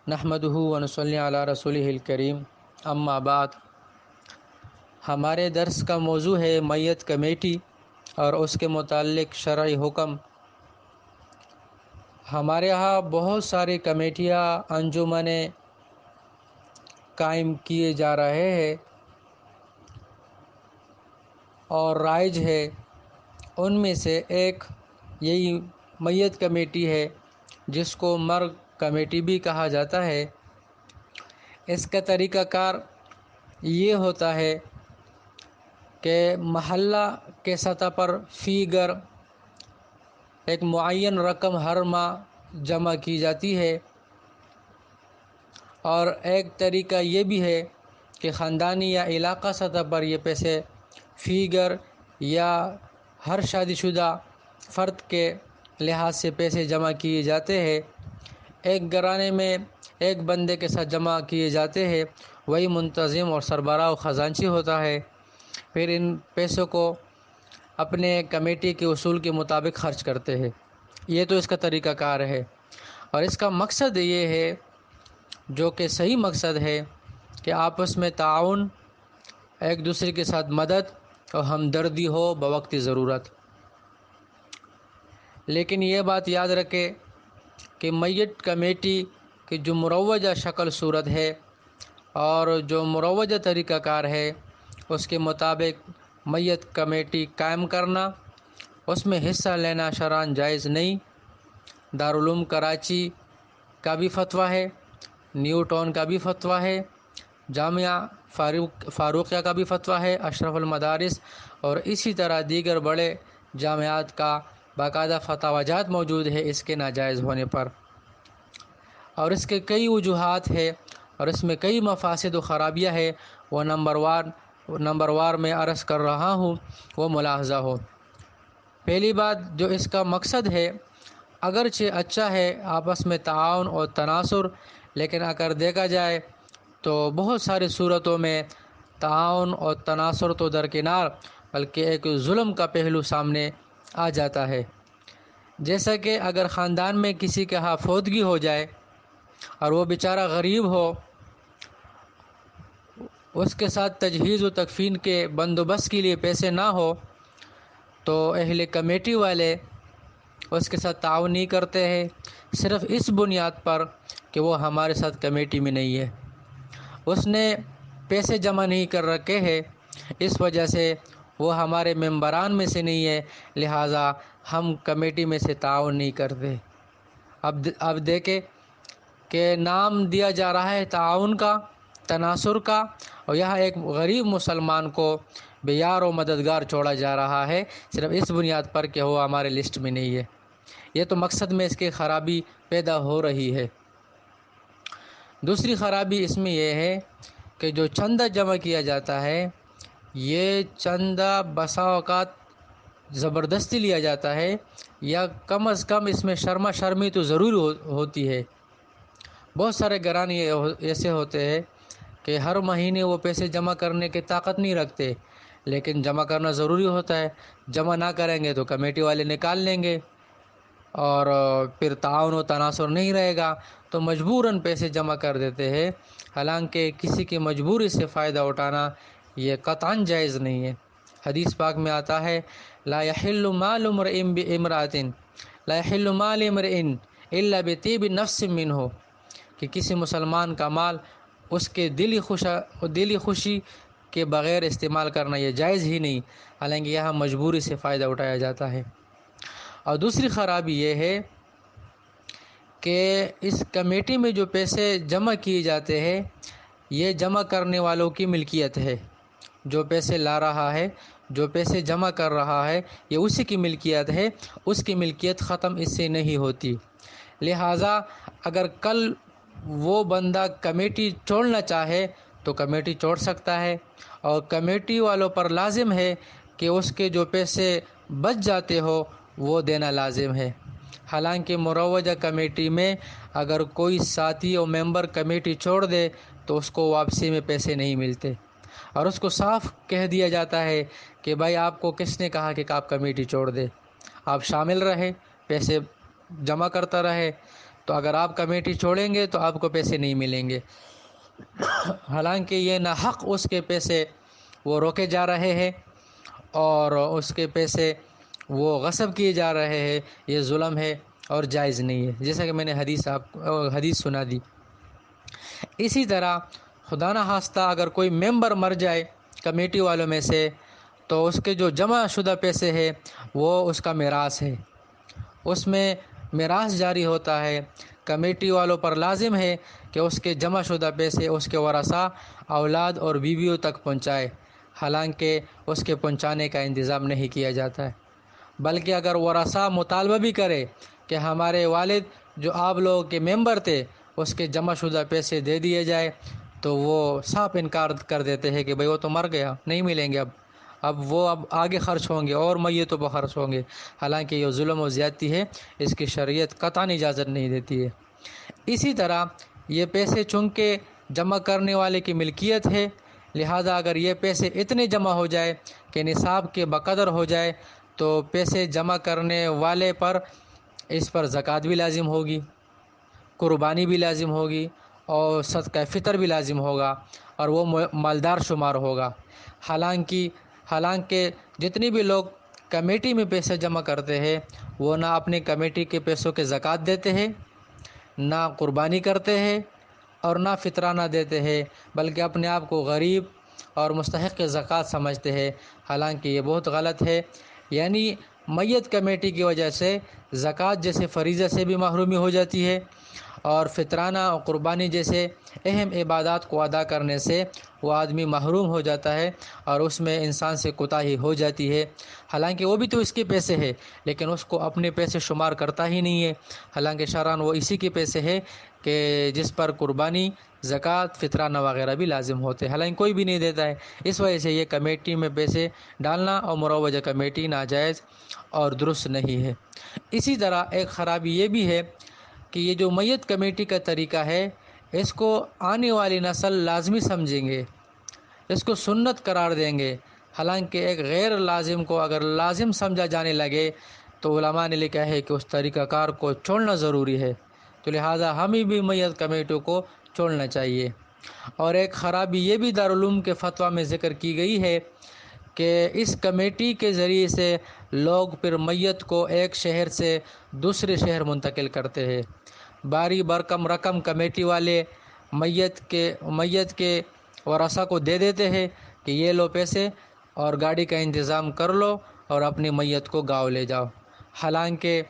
نحمدہ ونصلی علی رسولہ الکریم، اما بعد۔ ہمارے درس کا موضوع ہے میت کمیٹی اور اس کے متعلق شرعی حکم۔ ہمارے ہاں بہت ساری کمیٹیاں، انجمنیں قائم کیے جا رہے ہیں اور رائج ہے۔ ان میں سے ایک یہی میت کمیٹی ہے جس کو مرگ کمیٹی بھی کہا جاتا ہے۔ اس کا طریقہ کار یہ ہوتا ہے کہ محلہ کے سطح پر فی گھر ایک معین رقم ہر ماہ جمع کی جاتی ہے، اور ایک طریقہ یہ بھی ہے کہ خاندانی یا علاقہ سطح پر یہ پیسے فی گھر یا ہر شادی شدہ فرد کے لحاظ سے پیسے جمع کیے جاتے ہیں۔ ایک گھرانے میں ایک بندے کے ساتھ جمع کیے جاتے ہیں، وہی منتظم اور سربراہ و خزانچی ہوتا ہے۔ پھر ان پیسوں کو اپنے کمیٹی کے اصول کے مطابق خرچ کرتے ہیں۔ یہ تو اس کا طریقہ کار ہے، اور اس کا مقصد یہ ہے، جو کہ صحیح مقصد ہے، کہ آپس میں تعاون، ایک دوسرے کے ساتھ مدد اور ہمدردی ہو بوقت ضرورت۔ لیکن یہ بات یاد رکھے کہ میت کمیٹی کی جو مروجہ شکل صورت ہے اور جو مروجہ طریقہ کار ہے، اس کے مطابق میت کمیٹی قائم کرنا، اس میں حصہ لینا شرعاً جائز نہیں۔ دارالعلوم کراچی کا بھی فتویٰ ہے، نیو ٹاؤن کا بھی فتویٰ ہے، جامعہ فاروقیہ کا بھی فتویٰ ہے، اشرف المدارس اور اسی طرح دیگر بڑے جامعات کا باقاعدہ فتاوی جات موجود ہے اس کے ناجائز ہونے پر، اور اس کے کئی وجوہات ہے اور اس میں کئی مفاسد و خرابیاں ہے۔ وہ نمبر وار میں عرض کر رہا ہوں، وہ ملاحظہ ہو۔ پہلی بات جو اس کا مقصد ہے، اگرچہ اچھا ہے آپس میں تعاون اور تناصر، لیکن اگر دیکھا جائے تو بہت ساری صورتوں میں تعاون اور تناصر تو درکنار، بلکہ ایک ظلم کا پہلو سامنے آ جاتا ہے۔ جیسا کہ اگر خاندان میں کسی کے ہاں فوتگی ہو جائے اور وہ بیچارہ غریب ہو، اس کے ساتھ تجہیز و تکفین کے بندوبست کے لیے پیسے نہ ہو، تو اہل کمیٹی والے اس کے ساتھ تعاون نہیں کرتے ہیں، صرف اس بنیاد پر کہ وہ ہمارے ساتھ کمیٹی میں نہیں ہے، اس نے پیسے جمع نہیں کر رکھے ہیں، اس وجہ سے وہ ہمارے ممبران میں سے نہیں ہے، لہٰذا ہم کمیٹی میں سے تعاون نہیں کرتے۔ اب دیکھیں کہ نام دیا جا رہا ہے تعاون کا، تناصر کا، اور یہاں ایک غریب مسلمان کو بے یار و مددگار چھوڑا جا رہا ہے، صرف اس بنیاد پر کہ وہ ہمارے لسٹ میں نہیں ہے۔ یہ تو مقصد میں اس کی خرابی پیدا ہو رہی ہے۔ دوسری خرابی اس میں یہ ہے کہ جو چندہ جمع کیا جاتا ہے، یہ چندہ بسا اوقات زبردستی لیا جاتا ہے، یا کم از کم اس میں شرما شرمی تو ضرور ہوتی ہے۔ بہت سارے گھرانے ایسے ہوتے ہیں کہ ہر مہینے وہ پیسے جمع کرنے کی طاقت نہیں رکھتے، لیکن جمع کرنا ضروری ہوتا ہے۔ جمع نہ کریں گے تو کمیٹی والے نکال لیں گے، اور پھر تعاون و تناصر نہیں رہے گا، تو مجبوراً پیسے جمع کر دیتے ہیں، حالانکہ کسی کی مجبوری سے فائدہ اٹھانا یہ قطعاً جائز نہیں ہے۔ حدیث پاک میں آتا ہے، لا يحل مال امرئ بامرأة لا يحل مال امرئ الا بطیب نفس منه، کہ کسی مسلمان کا مال اس کے دلی خوشی کے بغیر استعمال کرنا یہ جائز ہی نہیں، حالانکہ یہاں مجبوری سے فائدہ اٹھایا جاتا ہے۔ اور دوسری خرابی یہ ہے کہ اس کمیٹی میں جو پیسے جمع کیے جاتے ہیں، یہ جمع کرنے والوں کی ملکیت ہے۔ جو پیسے لا رہا ہے، جو پیسے جمع کر رہا ہے، یہ اسی کی ملکیت ہے، اس کی ملکیت ختم اس سے نہیں ہوتی۔ لہٰذا اگر کل وہ بندہ کمیٹی چھوڑنا چاہے تو کمیٹی چھوڑ سکتا ہے، اور کمیٹی والوں پر لازم ہے کہ اس کے جو پیسے بچ جاتے ہو وہ دینا لازم ہے۔ حالانکہ مروجہ کمیٹی میں اگر کوئی ساتھی اور ممبر کمیٹی چھوڑ دے تو اس کو واپسی میں پیسے نہیں ملتے، اور اس کو صاف کہہ دیا جاتا ہے کہ بھائی آپ کو کس نے کہا کہ آپ کمیٹی چھوڑ دے، آپ شامل رہے، پیسے جمع کرتا رہے۔ تو اگر آپ کمیٹی چھوڑیں گے تو آپ کو پیسے نہیں ملیں گے۔ حالانکہ یہ ناحق اس کے پیسے وہ روکے جا رہے ہیں اور اس کے پیسے وہ غصب کیے جا رہے ہیں، یہ ظلم ہے اور جائز نہیں ہے، جیسا کہ میں نے حدیث سنا دی۔ اسی طرح خدا نہ خواستہ اگر کوئی ممبر مر جائے کمیٹی والوں میں سے تو اس کے جو جمع شدہ پیسے ہیں وہ اس کا میراث ہے، اس میں میراث جاری ہوتا ہے۔ کمیٹی والوں پر لازم ہے کہ اس کے جمع شدہ پیسے اس کے ورثاء، اولاد اور بیویوں تک پہنچائے، حالانکہ اس کے پہنچانے کا انتظام نہیں کیا جاتا ہے۔ بلکہ اگر ورثاء مطالبہ بھی کرے کہ ہمارے والد جو آپ لوگوں کے ممبر تھے اس کے جمع شدہ پیسے دے دیے جائے تو وہ صاف انکار کر دیتے ہیں کہ بھئی وہ تو مر گیا، نہیں ملیں گے، اب آگے خرچ ہوں گے اور میتوں پر خرچ ہوں گے، حالانکہ یہ ظلم و زیادتی ہے، اس کی شریعت قطعاً اجازت نہیں دیتی ہے۔ اسی طرح یہ پیسے چونکہ جمع کرنے والے کی ملکیت ہے، لہذا اگر یہ پیسے اتنے جمع ہو جائے کہ نصاب کے بقدر ہو جائے تو پیسے جمع کرنے والے پر اس پر زکوٰۃ بھی لازم ہوگی، قربانی بھی لازم ہوگی اور صدقہ فطر بھی لازم ہوگا اور وہ مالدار شمار ہوگا۔ حالانکہ جتنی بھی لوگ کمیٹی میں پیسے جمع کرتے ہیں وہ نہ اپنے کمیٹی کے پیسوں کے زکوٰۃ دیتے ہیں، نہ قربانی کرتے ہیں اور نہ فطرانہ دیتے ہیں، بلکہ اپنے آپ کو غریب اور مستحق زکوٰۃ سمجھتے ہیں، حالانکہ یہ بہت غلط ہے۔ یعنی میت کمیٹی کی وجہ سے زکوٰۃ جیسے فریضہ سے بھی محرومی ہو جاتی ہے اور فطرانہ اور قربانی جیسے اہم عبادات کو ادا کرنے سے وہ آدمی محروم ہو جاتا ہے اور اس میں انسان سے کوتاہی ہو جاتی ہے، حالانکہ وہ بھی تو اس کے پیسے ہے لیکن اس کو اپنے پیسے شمار کرتا ہی نہیں ہے، حالانکہ شرعاً وہ اسی کے پیسے ہے کہ جس پر قربانی، زکوٰۃ، فطرانہ وغیرہ بھی لازم ہوتے ہیں، حالانکہ کوئی بھی نہیں دیتا ہے۔ اس وجہ سے یہ کمیٹی میں پیسے ڈالنا اور مروجہ کمیٹی ناجائز اور درست نہیں ہے۔ اسی طرح ایک خرابی یہ بھی ہے کہ یہ جو میت کمیٹی کا طریقہ ہے اس کو آنے والی نسل لازمی سمجھیں گے، اس کو سنت قرار دیں گے، حالانکہ ایک غیر لازم کو اگر لازم سمجھا جانے لگے تو علماء نے لکھا ہے کہ اس طریقہ کار کو چھوڑنا ضروری ہے، تو لہٰذا ہمیں بھی میت کمیٹیوں کو چھوڑنا چاہیے۔ اور ایک خرابی یہ بھی دارالعلوم کے فتویٰ میں ذکر کی گئی ہے کہ اس کمیٹی کے ذریعے سے لوگ پھر میت کو ایک شہر سے دوسرے شہر منتقل کرتے ہیں، باری برکم رقم کمیٹی والے میت کے ورثاء کو دے دیتے ہیں کہ یہ لو پیسے اور گاڑی کا انتظام کر لو اور اپنی میت کو گاؤں لے جاؤ، حالانکہ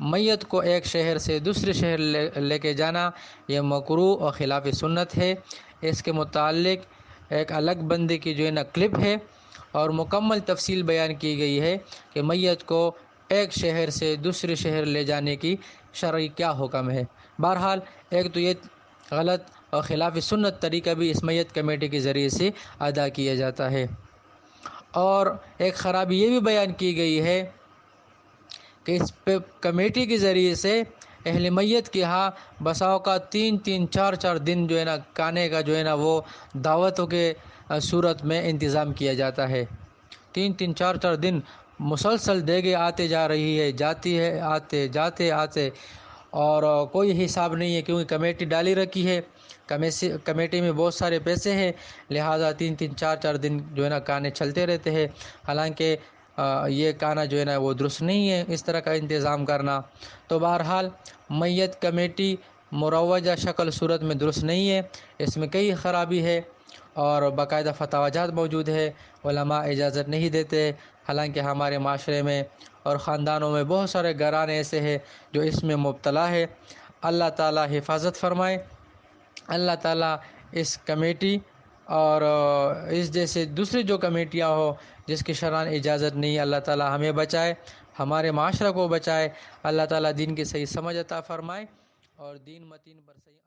میت کو ایک شہر سے دوسرے شہر لے کے جانا یہ مکروہ اور خلاف سنت ہے۔ اس کے متعلق ایک الگ بندے کی جو ہے نا کلپ ہے اور مکمل تفصیل بیان کی گئی ہے کہ میت کو ایک شہر سے دوسرے شہر لے جانے کی شرعی کیا حکم ہے۔ بہرحال ایک تو یہ غلط اور خلاف سنت طریقہ بھی اس میت کمیٹی کے ذریعے سے ادا کیا جاتا ہے۔ اور ایک خرابی یہ بھی بیان کی گئی ہے کہ اس کمیٹی کے ذریعے سے اہل میت کے ہاں بسا اوقات 3-4 دن جو ہے نا کھانے کا جو ہے نا وہ دعوتوں کے صورت میں انتظام کیا جاتا ہے، 3-4 دن مسلسل دیگیں آتے جا رہی ہے، جاتی ہے، آتے اور کوئی حساب نہیں ہے کیونکہ کمیٹی ڈالی رکھی ہے، کمیٹی میں بہت سارے پیسے ہیں، لہٰذا 3-4 دن جو ہے نا کھانے چلتے رہتے ہیں، حالانکہ یہ کھانا جو ہے نا وہ درست نہیں ہے اس طرح کا انتظام کرنا۔ تو بہرحال میت کمیٹی مروجہ شکل صورت میں درست نہیں ہے، اس میں کئی خرابی ہے اور باقاعدہ فتویٰ جات موجود ہے، علماء اجازت نہیں دیتے، حالانکہ ہمارے معاشرے میں اور خاندانوں میں بہت سارے گھرانے ایسے ہیں جو اس میں مبتلا ہے۔ اللہ تعالیٰ حفاظت فرمائے، اللہ تعالیٰ اس کمیٹی اور اس جیسے دوسری جو کمیٹیاں ہو جس کی شرعاً اجازت نہیں، اللہ تعالیٰ ہمیں بچائے، ہمارے معاشرہ کو بچائے، اللہ تعالیٰ دین کی صحیح سمجھ عطا فرمائے اور دین متین پر صحیح